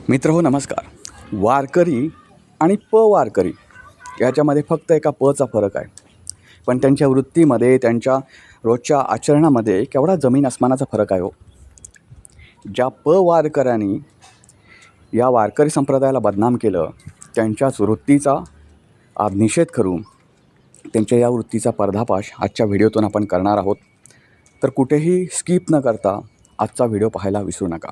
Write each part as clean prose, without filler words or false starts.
मित्रहो नमस्कार. वारकरी आणि पवारकरी याच्यामध्ये फक्त एका पचा फरक आहे, पण त्यांच्या वृत्तीमध्ये, त्यांच्या रोजच्या आचरणामध्ये केवढा जमीन आसमानाचा फरक आहे हो. ज्या पवारकऱ्यांनी या वारकरी संप्रदायाला बदनाम केलं, त्यांच्याच वृत्तीचा आज निषेध करून त्यांच्या या वृत्तीचा पर्दाफाश आजच्या व्हिडिओतून आपण करणार आहोत. तर कुठेही स्किप न करता आजचा व्हिडिओ पाहायला विसरू नका.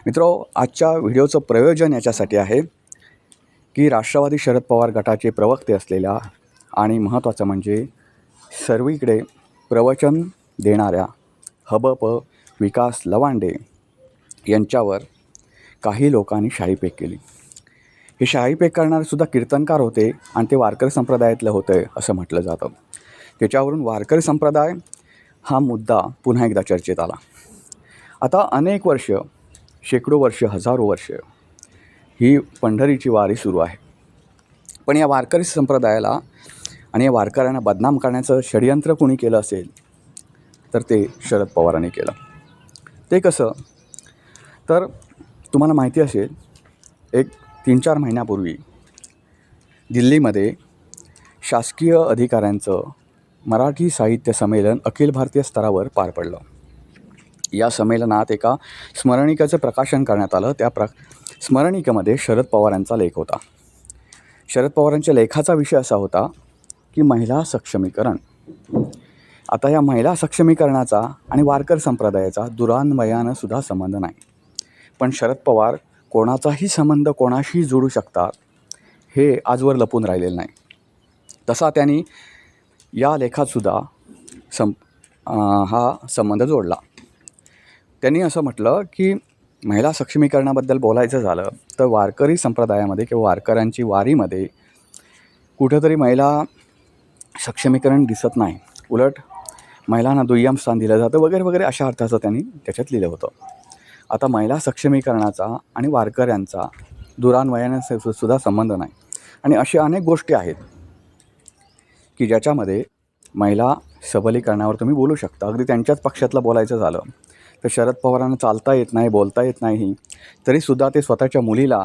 मित्रो, आजच्या व्हिडिओचं प्रयोजन याच्यासाठी आहे की राष्ट्रवादी शरद पवार गटाचे प्रवक्ते असलेल्या आणि महत्त्वाचं म्हणजे सर्वीकडे प्रवचन देणाऱ्या हबप विकास लवांडे यांच्यावर काही लोकांनी शाईपेक केली. हे शाईपेक करणारेसुद्धा कीर्तनकार होते आणि ते वारकरी संप्रदायातलं होते असं म्हटलं जातं. त्याच्यावरून वारकरी संप्रदाय हा मुद्दा पुन्हा एकदा चर्चेत आला. आता अनेक वर्ष, शेकडो वर्ष, हजारो वर्ष ही पंढरीची वारी सुरू आहे. पण या वारकरी संप्रदायाला आणि या वारकऱ्यांना बदनाम करण्याचं षडयंत्र कोणी केलं असेल तर ते शरद पवारांनी केलं. ते कसं तर तुम्हाला माहिती असेल, एक 3-4 महिन्यापूर्वी दिल्लीमध्ये शासकीय अधिकाऱ्यांचं मराठी साहित्य संमेलन अखिल भारतीय स्तरावर पार पडलं. या संमेलनात एका स्मरणिकेचं प्रकाशन करण्यात आलं. त्या स्मरणिकेमध्ये शरद पवारांचा लेख होता. शरद पवारांच्या लेखाचा विषय असा होता की महिला सक्षमीकरण. आता या महिला सक्षमीकरणाचा आणि वारकरी संप्रदायाचा दुरान्वयानं सुद्धा संबंध नाही, पण शरद पवार कोणाचाही संबंध कोणाशी जोडू शकतात हे आजवर लपून राहिलेलं नाही. तसा त्यांनी या लेखातसुद्धा हा संबंध जोडला. त्यांनी असं म्हटलं की महिला सक्षमीकरणाबद्दल बोलायचं झालं तर वारकरी संप्रदायामध्ये किंवा वारकऱ्यांची वारीमध्ये कुठंतरी महिला सक्षमीकरण दिसत नाही, उलट महिलांना दुय्यम स्थान दिलं जातं वगैरे वगैरे अशा अर्थाचं त्यांनी त्याच्यात लिहिलं होतं. आता महिला सक्षमीकरणाचा आणि वारकऱ्यांचा दुरान्वयाने सुद्धा संबंध नाही आणि अशा अनेक गोष्टी आहेत की ज्याच्यामध्ये महिला सबलीकरणावर तुम्ही बोलू शकता. अगदी त्यांच्याच पक्षातलं बोलायचं झालं तर शरद पवारांना चालता येत नाही, बोलता येत नाही, तरीसुद्धा ते स्वतःच्या मुलीला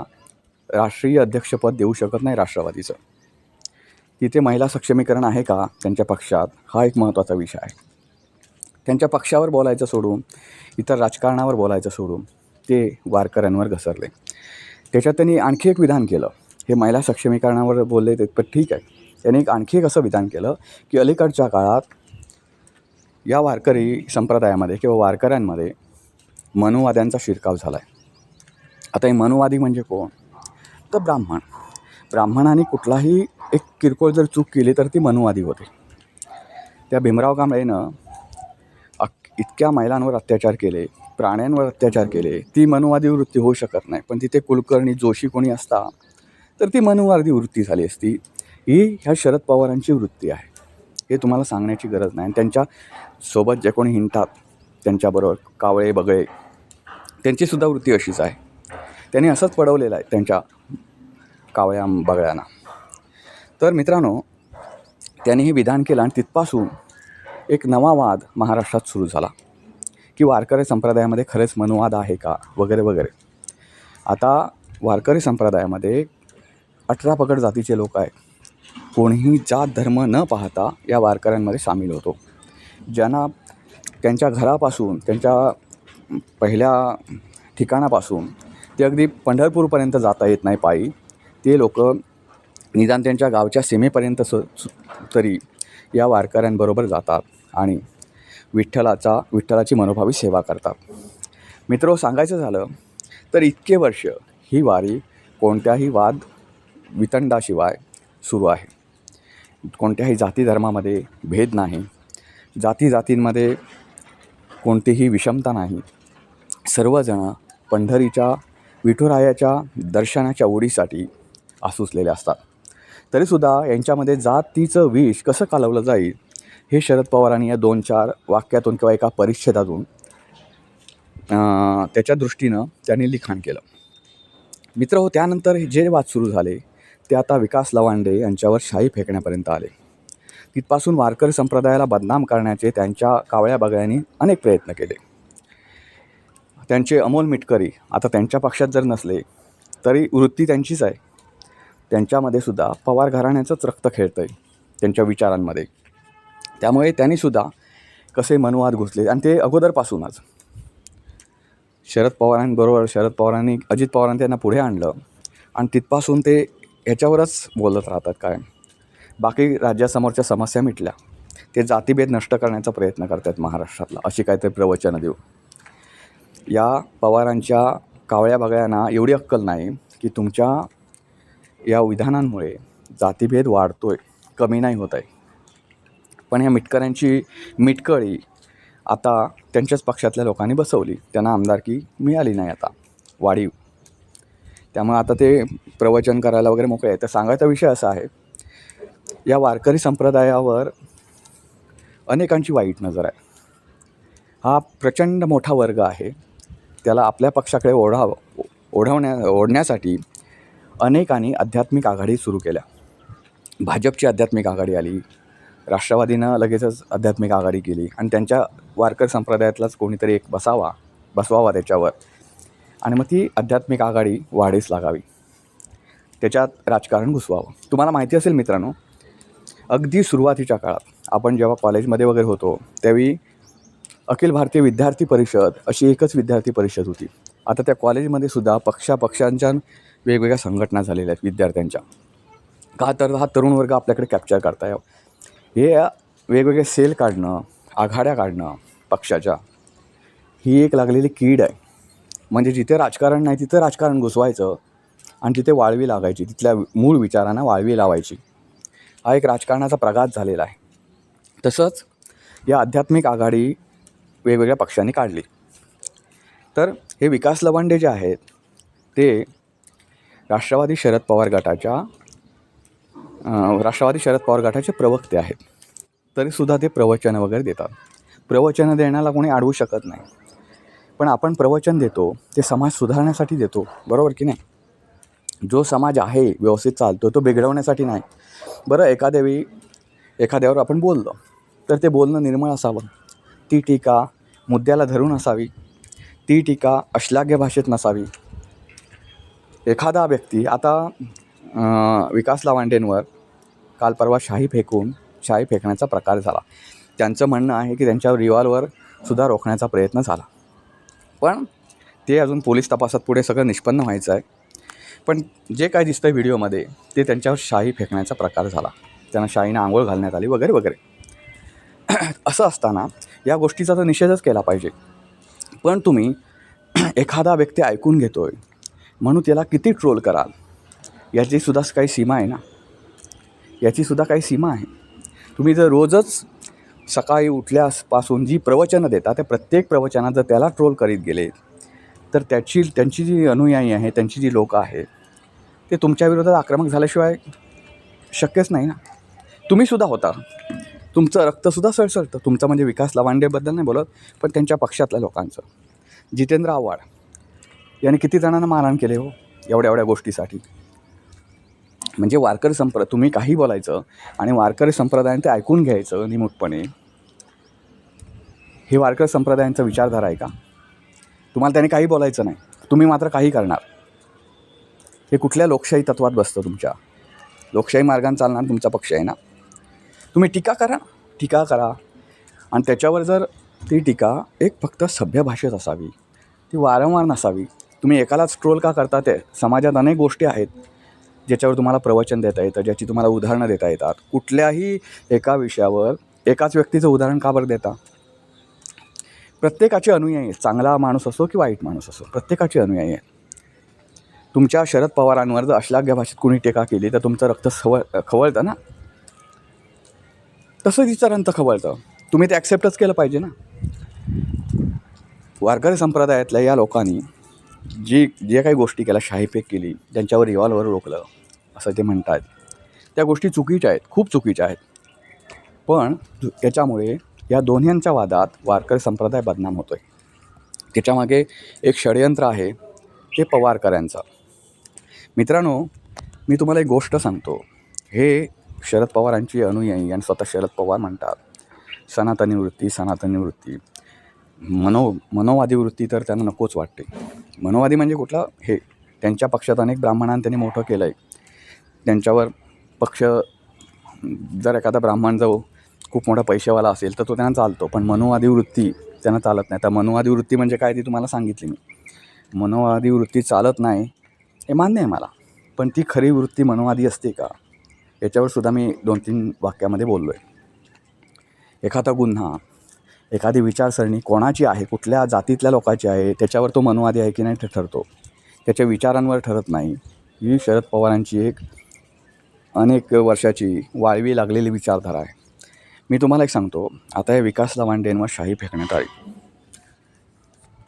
राष्ट्रीय अध्यक्षपद देऊ शकत नाही राष्ट्रवादीचं. तिथे महिला सक्षमीकरण आहे का त्यांच्या पक्षात, हा एक महत्त्वाचा विषय आहे. त्यांच्या पक्षावर बोलायचं सोडून, इतर राजकारणावर बोलायचं सोडून ते वारकऱ्यांवर घसरले. त्याच्यात त्यांनी आणखी एक विधान केलं. हे महिला सक्षमीकरणावर बोलले ते पण ठीक आहे, त्यांनी आणखी एक असं विधान केलं की अलीकडच्या काळात या वारकरी संप्रदायामध्ये किंवा वारकऱ्यांमध्ये मनुवाद्यांचा शिरकाव झाला आहे. आता हे मनुवादी म्हणजे कोण तर ब्राह्मणाने कुठलाही एक किरकोळ जर चूक केली तर ती मनुवादी होते. त्या भीमराव कांबळेनं इतक्या महिलांवर अत्याचार केले, प्राण्यांवर अत्याचार केले, ती मनुवादी वृत्ती होऊ शकत नाही. पण तिथे कुलकर्णी जोशी कोणी असता तर ती मनुवादी वृत्ती झाली असती. ही ह्या शरद पवारांची वृत्ती आहे, हे तुम्हाला सांगण्याची गरज नाही. त्यांच्यासोबत जे कोणी हिंडतात त्यांच्याबरोबर कावळे बगळे, त्यांचीसुद्धा वृत्ती अशीच आहे. त्यांनी असंच पडवलेलं आहे त्यांच्या कावळ्या बगळ्यांना. तर मित्रांनो, त्यांनी हे विधान केलं आणि तिथपासून एक नवा वाद महाराष्ट्रात सुरू झाला की वारकरी संप्रदायामध्ये खरेच मनुवाद आहे का वगैरे वगैरे. आता वारकरी संप्रदायामध्ये 18 पगड जातीचे लोक आहेत. कोणीही जात धर्म न पाहता या वारकऱ्यांमध्ये सामील होतो. ज्यांना त्यांच्या घरापासून, त्यांच्या पहिल्या ठिकाणापासून ते अगदी पंढरपूरपर्यंत जाता येत नाही पायी, ते लोक निदान त्यांच्या गावच्या सीमेपर्यंत तरी या वारकऱ्यांबरोबर जातात आणि विठ्ठलाची मनोभावी सेवा करतात. मित्रो, सांगायचं झालं तर इतके वर्ष ही वारी कोणत्याही वाद वितंडाशिवाय सुरू आहे. कोणत्याही जाती धर्मामध्ये भेद नाही, जातींमध्ये कोणतीही विषमता नाही. सर्वजण पंढरीच्या विठुरायाच्या दर्शनाच्या ओढीसाठी आसुसलेले असतात. तरीसुद्धा यांच्यामध्ये जातीचं विष कसं कालवलं जाईल हे शरद पवारांनी या 2-4 वाक्यातून किंवा एका परिच्छेदातून त्याच्या दृष्टीनं त्यांनी लिखाण केलं. मित्र, त्यानंतर जे वाद सुरू झाले ते आता विकास लवांडे यांच्यावर शाई फेकण्यापर्यंत आले. तिथपासून वारकरी संप्रदायाला बदनाम करण्याचे त्यांच्या कावळ्या बगळ्यांनी अनेक प्रयत्न केले. त्यांचे अमोल मिटकरी आता त्यांच्या पक्षात जर नसले तरी वृत्ती त्यांचीच आहे. त्यांच्यामध्ये सुद्धा पवार घराण्याचंच रक्त खेळतं आहे त्यांच्या विचारांमध्ये. त्यामुळे त्यांनीसुद्धा कसे मनवाद घुसले आणि ते अगोदरपासूनच शरद पवारांनी अजित पवारांनी त्यांना पुढे आणलं आणि तिथपासून ते ह्याच्यावरच बोलत राहतात. काय बाकी राज्यासमोरच्या समस्या मिटल्या, ते जातीभेद नष्ट करण्याचा प्रयत्न करतात महाराष्ट्रातला, अशी काहीतरी प्रवचनं देऊ. या पवारांच्या कावळ्या बगळ्यांना एवढी अक्कल नाही की तुमच्या या विधानांमुळे जातीभेद वाढतो आहे, कमी नाही होत आहे. पण ह्या मिटकऱ्यांची मिटकळी आता त्यांच्याच पक्षातल्या लोकांनी बसवली. त्यांना आमदारकी मिळाली नाही आता वाढीव. त्यामुळे आता ते प्रवचन करायला वगैरे मोकळे आहे. तर सांगायचा विषय असा आहे, या वारकरी संप्रदायावर अनेकांची वाईट नजर आहे. हा प्रचंड मोठा वर्ग आहे. त्याला आपल्या पक्षाकडे ओढण्यासाठी अनेकांनी आध्यात्मिक आघाडी सुरू केल्या. भाजपची आध्यात्मिक आघाडी आली, राष्ट्रवादीनं लगेचच आध्यात्मिक आघाडी केली आणि त्यांच्या वारकरी संप्रदायातलाच कोणीतरी एक बसवावा त्याच्यावर आणि मग ती आध्यात्मिक आघाडी वाढीस लागावी, त्याच्यात राजकारण घुसवावं. तुम्हाला माहिती असेल मित्रांनो, अगदी सुरुवातीच्या काळात आपण जेव्हा कॉलेजमध्ये वगैरे होतो त्यावेळी अखिल भारतीय विद्यार्थी परिषद अशी एकच विद्यार्थी परिषद होती. आता त्या कॉलेजमध्ये सुद्धा पक्षांच्या वेगवेगळ्या संघटना झालेल्या आहेत विद्यार्थ्यांच्या. का तर हा तरुण वर्ग आपल्याकडे कॅप्चर करता यावं, हे वेगवेगळे सेल काढणं, आघाड्या काढणं पक्षाच्या, ही एक लागलेली कीड आहे. म्हणजे जिथे राजकारण नाही तिथं राजकारण घुसवायचं आणि तिथे वाळवी लागायची, तिथल्या मूळ विचारांना वाळवी लावायची. हा एक राजकारणाचा प्रघात झालेला आहे. तसंच या आध्यात्मिक आघाडी वेगवेगळ्या पक्षांनी काढली. तर हे विकास लवांडे जे आहेत ते राष्ट्रवादी शरद पवार गटाचे प्रवक्ते आहेत. तरीसुद्धा ते प्रवचनं वगैरे देतात. प्रवचनं देण्याला कोणी अडवू शकत नाही. पण आपण प्रवचन देतो ते समाज सुधारण्यासाठी देतो, बरोबर की नाही? जो समाज आहे व्यवस्थित चालतो तो बिघडवण्यासाठी नाही. बरं, एखाद्यावर आपण बोललो तर ते बोलणं निर्मळ असावं, ती टीका मुद्द्याला धरून असावी, ती टीका अश्लाघ्य भाषेत नसावी. एखादा व्यक्ती आता विकास लावांडेंवर काल परवा शाई फेकण्याचा प्रकार झाला. त्यांचं म्हणणं आहे की त्यांच्यावर रिव्हॉल्वर सुद्धा रोखण्याचा प्रयत्न झाला, पण ते अजून पोलीस तपासात पुढे सगळं निष्पन्न व्हायचं आहे. पण जे काय दिसतं व्हिडिओमध्ये ते त्यांच्यावर शाई फेकण्याचा प्रकार झाला, त्यांना शाईनं आंघोळ घालण्यात आली वगैरे वगैरे. असं असताना या गोष्टीचा तर निषेधच केला पाहिजे. पण तुम्ही एखादा व्यक्ती ऐकून घेतो आहे म्हणून त्याला किती ट्रोल कराल, याचीसुद्धा काही सीमा आहे ना, याचीसुद्धा काही सीमा आहे. तुम्ही जर रोजच सकाळी उठल्यापासून जी प्रवचनं देता त्या प्रत्येक प्रवचनात जर त्याला ट्रोल करीत गेले तर त्यांची जी अनुयायी आहे, त्यांची जी लोकं आहेत ते तुमच्या विरोधात आक्रमक झाल्याशिवाय शक्यच नाही ना. तुम्हीसुद्धा होता, तुमचं रक्तसुद्धा सळसळतं. तुमचं म्हणजे विकास लवांडेबद्दल नाही बोलत, पण त्यांच्या पक्षातल्या लोकांचं. जितेंद्र आव्हाड यांनी किती जणांना मारहाण केले हो एवढ्या गोष्टीसाठी. म्हणजे तुम्ही काही बोलायचं आणि वारकरी संप्रदायाने ते ऐकून घ्यायचं निमूटपणे. हे वारकरी संप्रदायांचा विचारधारा आहे का? तुम्हाला त्याने काही बोलायचं नाही, तुम्ही मात्र काही करणार. हे कुठल्या लोकशाही तत्वात बसतं? तुमच्या लोकशाही मार्गाने चालणार तुमचा पक्ष आहे ना. तुम्ही टीका करा आणि त्याच्यावर जर ती टीका एक फक्त सभ्य भाषेत असावी, ती वारंवार नसावी. तुम्ही एकालाच ट्रोल का करता? ते समाजात अनेक गोष्टी आहेत ज्याच्यावर तुम्हाला प्रवचन देता येतं, ज्याची तुम्हाला उदाहरणं देता येतात. कुठल्याही एका विषयावर एकाच व्यक्तीचं उदाहरण का बरं देता? प्रत्येकाचे अनुयायी आहेत, चांगला माणूस असो की वाईट माणूस असो, प्रत्येकाचे अनुयायी आहेत. तुमच्या शरद पवारांवर जर अश्लाघ्य भाषेत कुणी टीका केली तर तुमचं रक्त खवळतं ना. तसंच इतरांचं खवळतं. तुम्ही ते ॲक्सेप्टच केलं पाहिजे ना. वारकरी संप्रदायातल्या या लोकांनी जे काही गोष्टी केल्या, शाईफेक केली, ज्यांच्यावर रिव्हॉल्वर रोखलं असं ते म्हणतात, त्या गोष्टी चुकीच्या आहेत, खूप चुकीच्या आहेत. पण याच्यामुळे या दोन्हींच्या वादात वारकरी संप्रदाय बदनाम होतो आहे. त्याच्यामागे एक षडयंत्र आहे, ते पवारकरांचं. मित्रांनो, मी तुम्हाला एक गोष्ट सांगतो. हे शरद पवारांची अनुयायी आणि स्वतः शरद पवार म्हणतात सनातनी वृत्ती, मनोवादी वृत्ती तर त्यांना नकोच वाटते. मनोवादी म्हणजे कुठला? हे त्यांच्या पक्षात अनेक ब्राह्मणांना त्यांनी मोठं केलं आहे. त्यांच्यावर पक्ष जर एखादा ब्राह्मण जो खूप मोठा पैसेवाला असेल तर तो त्यांना चालतो, पण मनोवादी वृत्ती त्यांना चालत नाही. तर मनोवादी वृत्ती म्हणजे काय ती तुम्हाला सांगितली मी. मनोवादी वृत्ती चालत नाही हे मान्य आहे मला, पण ती खरी वृत्ती मनोवादी असते का याच्यावर सुद्धा मी 2-3 वाक्यामध्ये बोललो आहे. एखादा गुन्हा, एखादी विचारसरणी कोणाची आहे, कुठल्या जातीतल्या लोकांची आहे, त्याच्यावर तो मनोवादी आहे की नाही ते ठरतो. त्याच्या विचारांवर ठरत नाही. ही शरद पवारांची एक अनेक वर्षाची वाळवी लागलेली विचारधारा आहे. मी तुम्हाला एक सांगतो, आता या विकास लवांडेंवर शाई फेकण्यात आली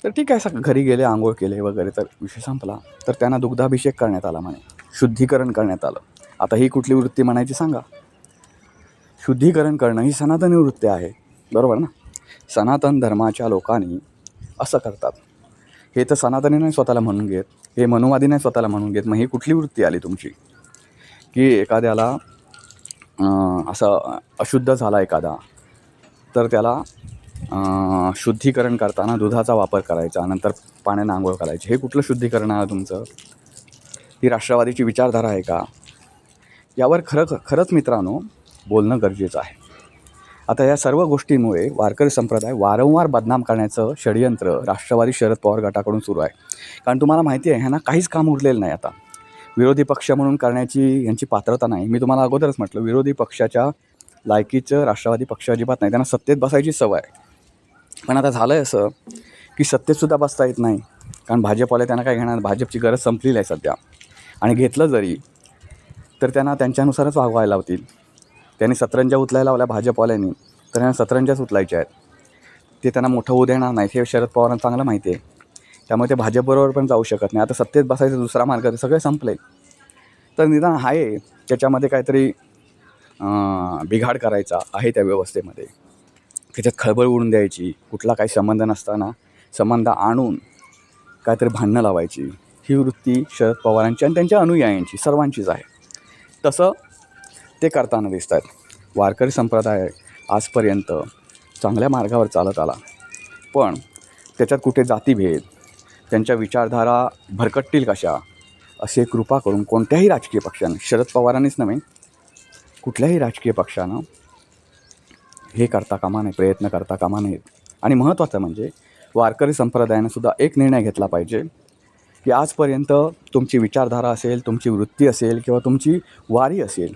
तर ठीक आहे, घरी गेले, आंघोळ केले वगैरे, तर विषय संपला. तर त्यांना दुग्धाभिषेक करण्यात आला, म्हणे शुद्धीकरण करण्यात आलं. आता ही कुठली वृत्ती म्हणायची सांगा? शुद्धीकरण करणं ही सनातनी वृत्ती आहे, बरोबर ना? सनातन धर्माच्या लोकांनी असं करतात. हे तर सनातनी नाही स्वतःला म्हणून घेत, हे मनोवादी नाही स्वतःला म्हणून घेत. मग ही कुठली वृत्ती आली तुमची की एखाद्याला असं अशुद्ध झाला एखादा तर त्याला शुद्धीकरण करताना दुधाचा वापर करायचा, नंतर पाण्यानं आंघोळ करायची. हे कुठलं शुद्धीकरण आहे तुमचं? ही राष्ट्रवादीची विचारधारा आहे का? यावर खरंच मित्रांनो बोलणं गरजेचं आहे. आता या सर्व गोष्टींमुळे वारकरी संप्रदाय वारंवार बदनाम करण्याचं षडयंत्र राष्ट्रवादी शरद पवार गटाकडून सुरू आहे. कारण तुम्हाला माहिती आहे, ह्यांना काहीच काम उरलेलं नाही. आता विरोधी पक्ष म्हणून करण्याची यांची पात्रता नाही. मी तुम्हाला अगोदरच म्हटलं, विरोधी पक्षाच्या लायकीचं राष्ट्रवादी पक्ष अजिबात नाही. त्यांना सत्तेत बसायची सवय आहे. पण आता झालं आहे असं की सत्तेतसुद्धा बसता येत नाही, कारण भाजपवाले त्यांना काय घेणार, भाजपची गरज संपलेली आहे सध्या. आणि घेतलं जरी तर त्यांना त्यांच्यानुसारच वागवायला लावतील. त्यांनी सतरंज्या उचलायला लावल्या भाजपवाल्यांनी, तर त्यांना सतरंज्याच उचलायच्या आहेत. ते त्यांना मोठं होऊ देणार नाहीत, हे शरद पवारांना चांगलं माहिती आहे. त्यामुळे ते भाजपबरोबर पण जाऊ शकत नाही. आता सत्तेत बसायचा दुसरा मार्ग, ते सगळे संपले. तर निदान आहे त्याच्यामध्ये काहीतरी बिघाड करायचा आहे त्या व्यवस्थेमध्ये, त्याच्यात खळबळ उडून द्यायची, कुठला काही संबंध नसताना संबंध आणून काहीतरी भांडणं लावायची, ही वृत्ती शरद पवारांची आणि त्यांच्या अनुयायांची सर्वांचीच आहे. तसं ते करताना दिसत आहेत. वारकरी संप्रदाय आजपर्यंत चांगल्या मार्गावर चालत आला, पण त्याच्यात कुठे जातीभेद, त्यांच्या विचारधारा भरकटतील कशा, असे कृपा करून कोणत्याही राजकीय पक्षानं, शरद पवारांनीच नव्हे कुठल्याही राजकीय पक्षानं हे करता कामा नये, प्रयत्न करता कामा नयेत. आणि महत्त्वाचं म्हणजे वारकरी संप्रदायानं सुद्धा एक निर्णय घेतला पाहिजे की आजपर्यंत तुमची विचारधारा असेल, तुमची वृत्ती असेल किंवा तुमची वारी असेल,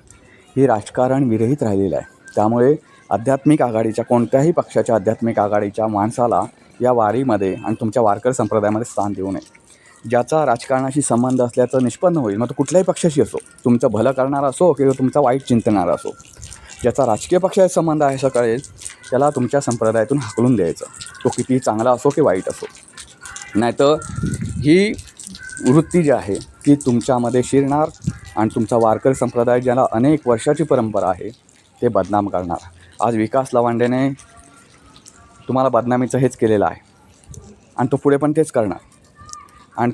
हे राजकारण विरहित राहिलेलं आहे. त्यामुळे आध्यात्मिक आघाडीच्या, कोणत्याही पक्षाच्या आध्यात्मिक आघाडीच्या माणसाला या वारीमध्ये आणि तुमच्या वारकरी संप्रदायामध्ये स्थान देऊ नये. ज्याचा राजकारणाशी संबंध असल्याचं निष्पन्न होईल, मग तो कुठल्याही पक्षाशी असो, तुमचं भलं करणारा असो किंवा तुमचा वाईट चिंतणारा असो, ज्याचा राजकीय पक्षाशी संबंध आहे असं कळेल त्याला तुमच्या संप्रदायातून हाकलून द्यायचं, तो किती चांगला असो की वाईट असो. नाहीतर ही वृत्ती जी आहे ती तुमच्यामध्ये शिरणार आणि तुमचा वारकरी संप्रदाय, ज्याला अनेक वर्षाची परंपरा आहे, ते बदनाम करणार. आज विकास लवांडेने तुम्हाला बदनामीचं हेच केलेलं आहे आणि तो पुढे पण तेच करणार. आणि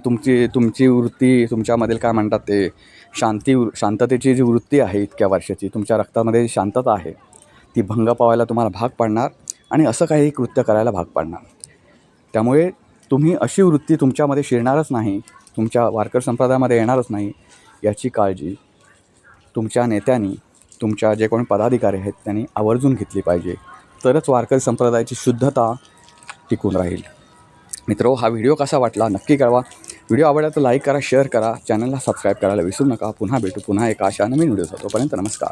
तुमची वृत्ती, तुमच्यामधील काय म्हणतात ते शांततेची जी वृत्ती आहे इतक्या वर्षाची, तुमच्या रक्तामध्ये शांतता आहे, ती भंग पावायला तुम्हाला भाग पाडणार आणि असं काही कृत्य करायला भाग पाडणार. त्यामुळे तुम्ही अशी वृत्ती तुमच्यामध्ये शिरणारच नाही, तुमच्या वारकरी संप्रदायामध्ये येणारच नाही, याची काळजी तुमच्या नेत्यांनी, तुमच्या जे कोणी पदाधिकारी आहेत त्यांनी आवर्जून घेतली पाहिजे. तरच वारकरी संप्रदायाची शुद्धता टिकून राहील. मित्रो, हा व्हिडिओ कसा वाटला नक्की कळवा. व्हिडिओ आवडला तर लाईक करा, शेअर करा, चॅनलला सबस्क्राईब करायला विसरू नका. पुन्हा भेटू पुन्हा एका अशा नवीन व्हिडिओ. तोपर्यंत नमस्कार.